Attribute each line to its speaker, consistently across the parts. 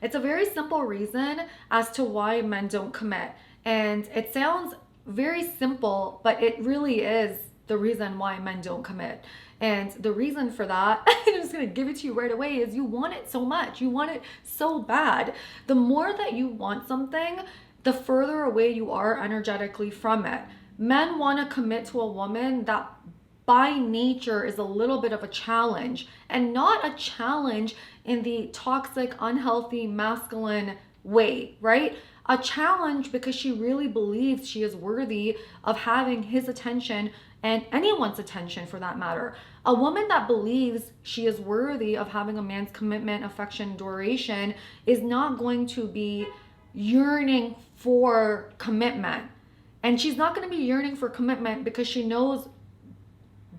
Speaker 1: It's a very simple reason as to why men don't commit. And it sounds very simple, but it really is the reason why men don't commit. And the reason for that, I'm just going to give it to you right away, is you want it so much. You want it so bad. The more that you want something, the further away you are energetically from it. Men want to commit to a woman that by nature is a little bit of a challenge, and not a challenge in the toxic, unhealthy, masculine way, right? A challenge because she really believes she is worthy of having his attention and anyone's attention for that matter. A woman that believes she is worthy of having a man's commitment, affection, adoration is not going to be yearning for commitment. And she's not going to be yearning for commitment because she knows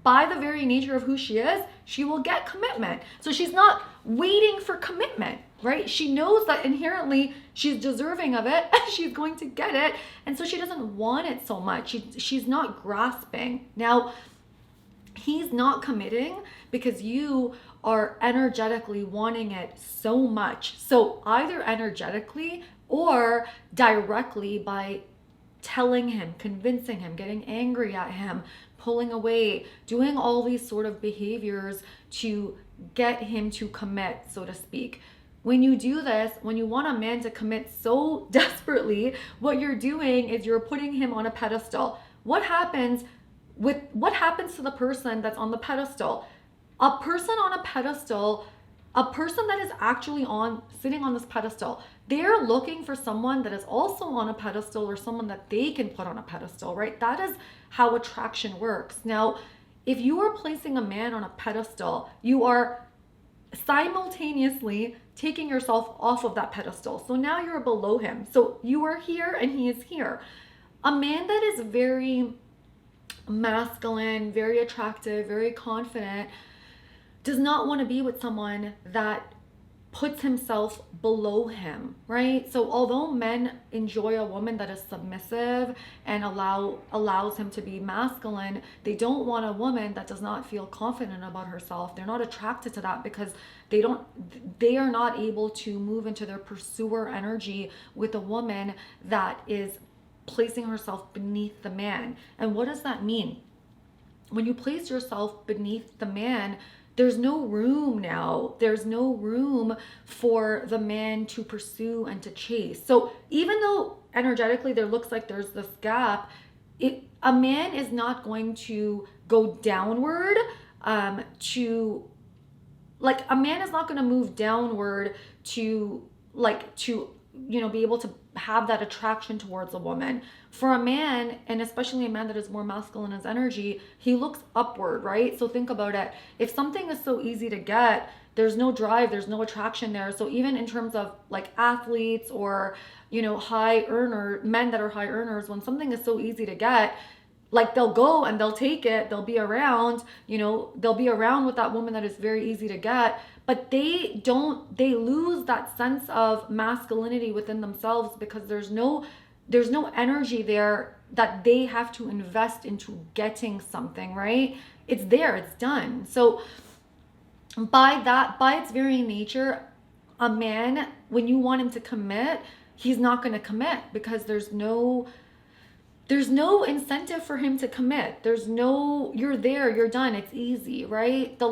Speaker 1: by the very nature of who she is, she will get commitment. So she's not waiting for commitment, right? She knows that inherently she's deserving of it. She's going to get it. And so she doesn't want it so much. She's not grasping. Now, he's not committing because you are energetically wanting it so much. So either energetically or directly by telling him, convincing him, getting angry at him, pulling away, doing all these sort of behaviors to get him to commit, so to speak. When you do this, when you want a man to commit so desperately, what you're doing is you're putting him on a pedestal. What happens to the person that's on the pedestal? A person on a pedestal, a person that is actually sitting on this pedestal, they're looking for someone that is also on a pedestal or someone that they can put on a pedestal, right? That is how attraction works. Now, if you are placing a man on a pedestal, you are simultaneously taking yourself off of that pedestal. So now you're below him. So you are here and he is here. A man that is very masculine, very attractive, very confident, does not want to be with someone that puts himself below him, right? So although men enjoy a woman that is submissive and allows him to be masculine, they don't want a woman that does not feel confident about herself. They're not attracted to that because they are not able to move into their pursuer energy with a woman that is placing herself beneath the man. And what does that mean? When you place yourself beneath the man, there's no room now. There's no room for the man to pursue and to chase. So even though energetically there looks like there's this gap, a man is not going to go downward a man is not going to move downward to be able to have that attraction towards a woman. For a man, and especially a man that is more masculine as energy, he looks upward, right? So think about it. If something is so easy to get, there's no drive, there's no attraction there. So even in terms of like athletes or, men that are high earners, when something is so easy to get, like they'll go and they'll take it, they'll be around with that woman that is very easy to get, but they lose that sense of masculinity within themselves because there's no energy there that they have to invest into getting something, right? It's there, it's done. So by its very nature, a man, when you want him to commit, he's not going to commit because there's no incentive for him to commit. You're there, you're done, it's easy, right? The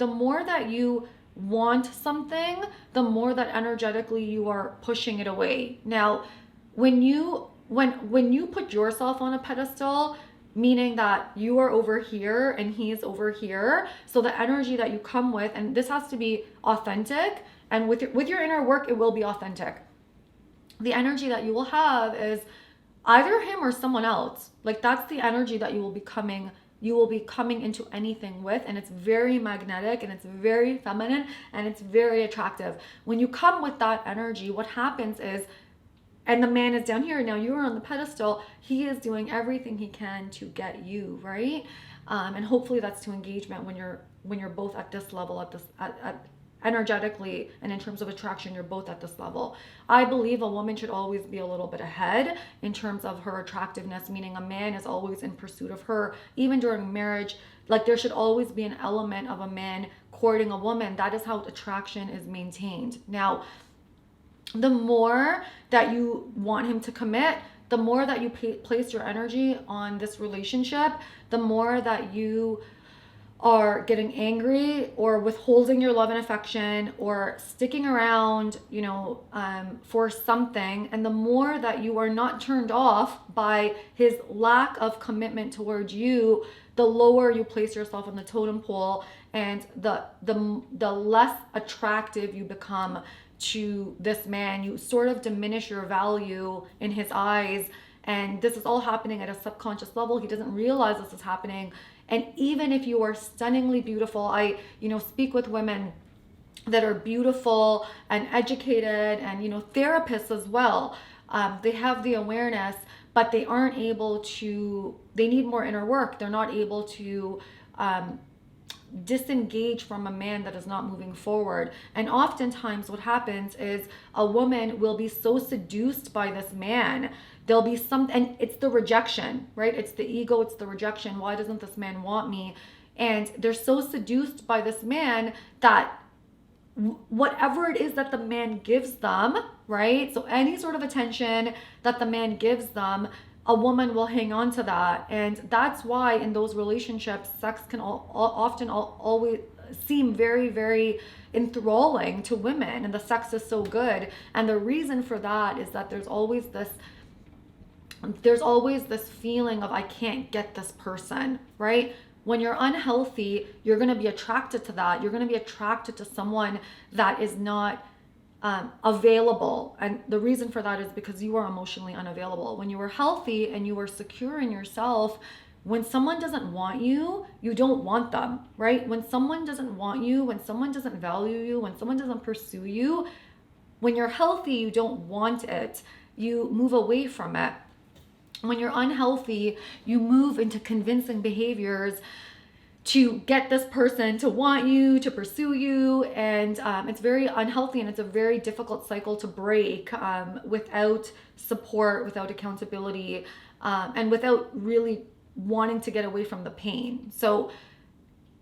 Speaker 1: more that you want something, the more that energetically you are pushing it away. Now, when you put yourself on a pedestal, meaning that you are over here and he's over here, so the energy that you come with, and this has to be authentic, and with your inner work, it will be authentic. The energy that you will have is either him or someone else. Like that's the energy that you will be coming into anything with, and it's very magnetic and it's very feminine and it's very attractive. When you come with that energy, what happens is, and the man is down here, now you're on the pedestal, he is doing everything he can to get you, right? And hopefully that's to engagement when you're both at this level, at energetically and in terms of attraction, you're both at this level. I believe a woman should always be a little bit ahead in terms of her attractiveness, meaning a man is always in pursuit of her. Even during marriage, like there should always be an element of a man courting a woman. That is how attraction is maintained. Now, the more that you want him to commit, the more that you place your energy on this relationship, the more that you are getting angry or withholding your love and affection or sticking around, for something. And the more that you are not turned off by his lack of commitment towards you, the lower you place yourself on the totem pole, and the less attractive you become to this man. You sort of diminish your value in his eyes. And this is all happening at a subconscious level. He doesn't realize this is happening. And even if you are stunningly beautiful, I, speak with women that are beautiful and educated and, therapists as well. They have the awareness, but they aren't able to, they need more inner work. They're not able to disengage from a man that is not moving forward. And oftentimes what happens is a woman will be so seduced by this man, there'll be and it's the rejection, right? It's the ego, it's the rejection. Why doesn't this man want me? And they're so seduced by this man that whatever it is that the man gives them, right? So any sort of attention that the man gives them, a woman will hang on to that. And that's why in those relationships, sex can often always seem very, very enthralling to women, and the sex is so good. And the reason for that is that there's always this feeling of, I can't get this person, right? When you're unhealthy, you're going to be attracted to that. You're going to be attracted to someone that is not available. And the reason for that is because you are emotionally unavailable. When you are healthy and you are secure in yourself, when someone doesn't want you, you don't want them, right? When someone doesn't want you, when someone doesn't value you, when someone doesn't pursue you, when you're healthy, you don't want it. You move away from it. When you're unhealthy, you move into convincing behaviors to get this person to want you, to pursue you. And it's very unhealthy, and it's a very difficult cycle to break without support, without accountability, and without really wanting to get away from the pain. So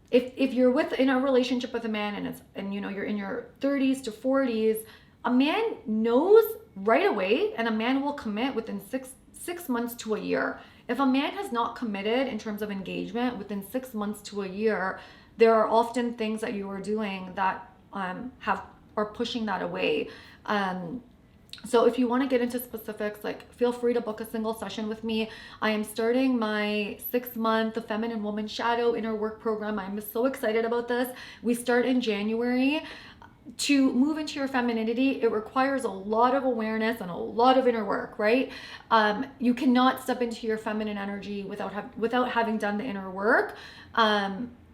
Speaker 1: if you're in a relationship with a man and you're in your 30s to 40s, a man knows right away, and a man will commit within six months to a year. If a man has not committed in terms of engagement within 6 months to a year, there are often things that you are doing that are pushing that away. So if you want to get into specifics, feel free to book a single session with me. I am starting my 6-month The Feminine Woman Shadow Inner Work Program. I'm so excited about this. We start in January. To move into your femininity, it requires a lot of awareness and a lot of inner work, right? You cannot step into your feminine energy without having done the inner work,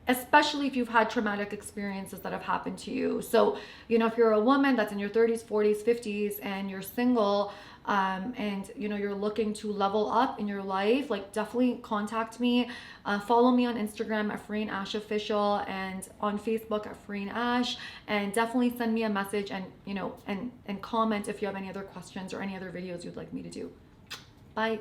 Speaker 1: especially if you've had traumatic experiences that have happened to you. So, if you're a woman that's in your 30s, 40s, 50s, and you're single, and you're looking to level up in your life, definitely contact me. Follow me on Instagram at Fareen Ash Official, and on Facebook at Fareen Ash, and definitely send me a message and and comment if you have any other questions or any other videos you'd like me to do. Bye.